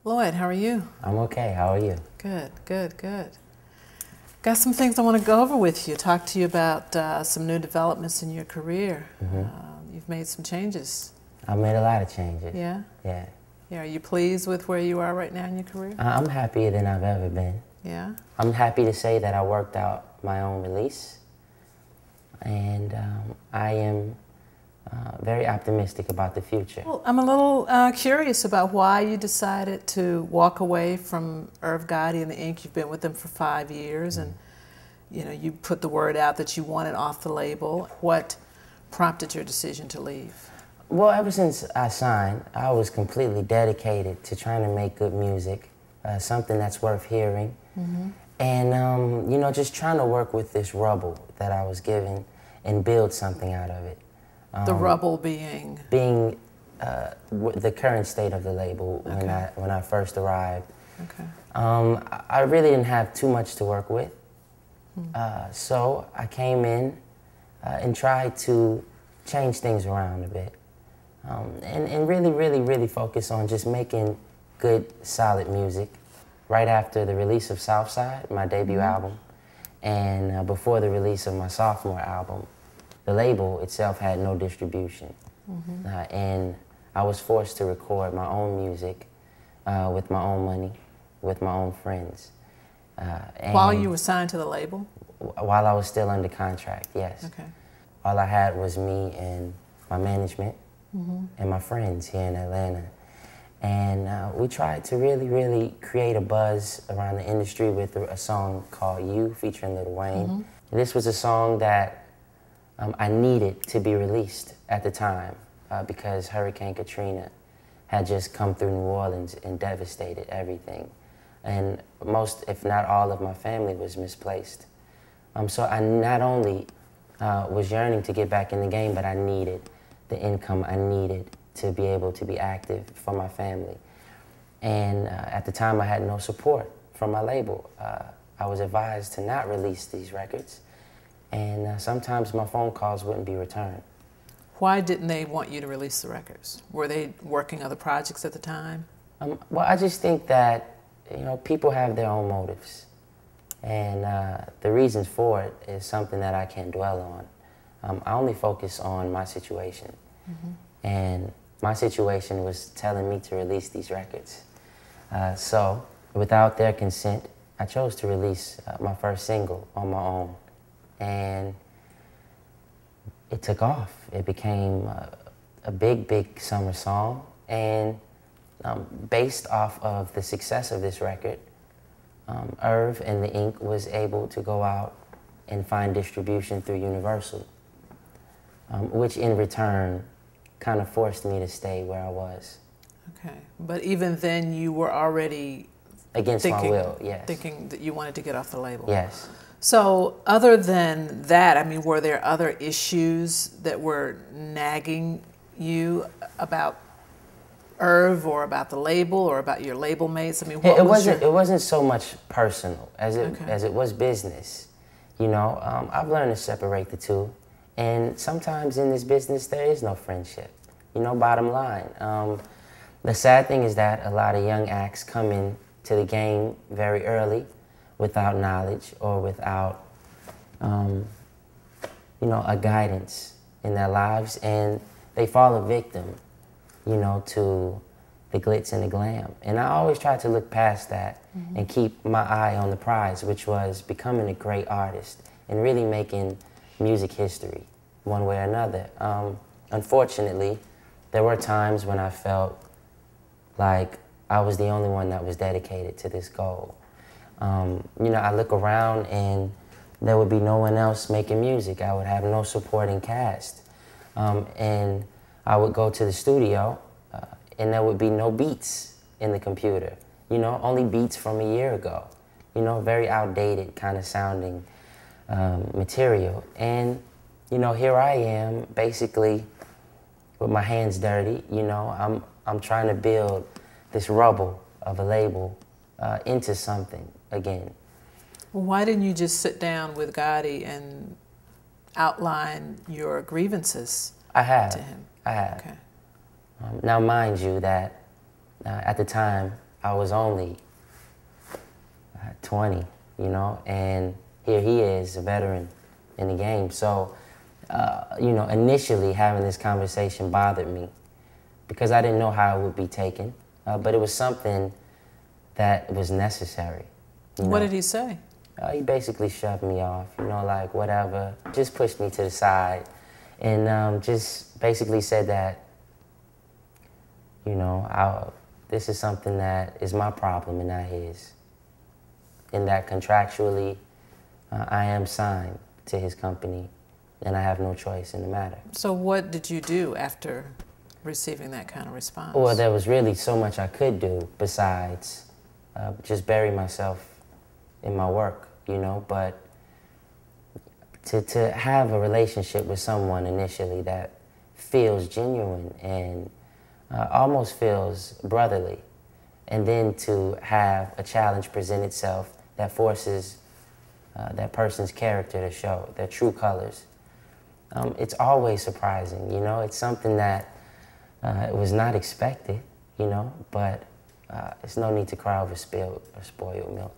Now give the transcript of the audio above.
Lloyd, how are you? I'm okay. How are you? Good, good, good. Got some things I want to go over with you, talk to you about some new developments in your career. You've made some changes. I've made a lot of changes. Yeah? Yeah. Yeah. Are you pleased with where you are right now in your career? I'm happier than I've ever been. Yeah? I'm happy to say that I worked out my own release, and I am very optimistic about the future. Well, I'm a little curious about why you decided to walk away from Gotti and the Inc. You've been with them for 5 years, and you put the word out that you wanted off the label. What prompted your decision to leave? Well, ever since I signed, I was completely dedicated to trying to make good music, something that's worth hearing, and just trying to work with this rubble that I was given and build something out of it. The rubble being? Being the current state of the label when I first arrived. Okay. I really didn't have too much to work with, so I came in and tried to change things around a bit, and really focus on just making good, solid music. Right after the release of Southside, my debut album, and before the release of my sophomore album, the label itself had no distribution, and I was forced to record my own music with my own money, with my own friends. While you were signed to the label? While I was still under contract, yes. Okay. All I had was me and my management and my friends here in Atlanta. And we tried to really create a buzz around the industry with a song called You, featuring Lil Wayne. This was a song that I needed to be released at the time because Hurricane Katrina had just come through New Orleans and devastated everything. And most, if not all, of my family was misplaced. So I not only was yearning to get back in the game, but I needed the income I needed to be able to be active for my family. And at the time, I had no support from my label. I was advised to not release these records, and sometimes my phone calls wouldn't be returned. Why didn't they want you to release the records? Were they working other projects at the time? Well, I just think that people have their own motives, and the reasons for it is something that I can't dwell on. I only focus on my situation, and my situation was telling me to release these records. So without their consent, I chose to release my first single on my own. And it took off. It became a big summer song. And based off of the success of this record, Irv and the Inc. was able to go out and find distribution through Universal, which in return kind of forced me to stay where I was. Okay, but even then you were already against my will, yes. Thinking that you wanted to get off the label. Yes. So other than that, I mean, were there other issues that were nagging you about Irv or about the label or about your label mates? I mean, it wasn't so much personal as it was business. I've learned to separate the two. And sometimes in this business, there is no friendship, bottom line. The sad thing is that a lot of young acts come in to the game very early without knowledge or without, a guidance in their lives, and they fall a victim, to the glitz and the glam. And I always try to look past that and keep my eye on the prize, which was becoming a great artist and really making music history, one way or another. Unfortunately, there were times when I felt like I was the only one that was dedicated to this goal. I look around and there would be no one else making music. I would have no supporting cast. And I would go to the studio and there would be no beats in the computer. Only beats from a year ago. Very outdated kind of sounding material. And, here I am basically with my hands dirty. I'm trying to build this rubble of a label into something again. Well, why didn't you just sit down with Gotti and outline your grievances to him? I have. Okay. Now, mind you that at the time, I was only 20, you know, and here he is, a veteran in the game. So, you know, initially having this conversation bothered me because I didn't know how it would be taken, but it was something that was necessary. What did he say? He basically shoved me off, you know, like whatever, just pushed me to the side and just basically said that, you know, this is something that is my problem and not his. And that contractually, I am signed to his company and I have no choice in the matter. So what did you do after receiving that kind of response? Well, there was really so much I could do besides just bury myself in my work, you know, but to have a relationship with someone initially that feels genuine and almost feels brotherly, and then to have a challenge present itself that forces that person's character to show their true colors. It's always surprising, you know, it's something that it was not expected, you know, but there's no need to cry over spilled or spoiled milk.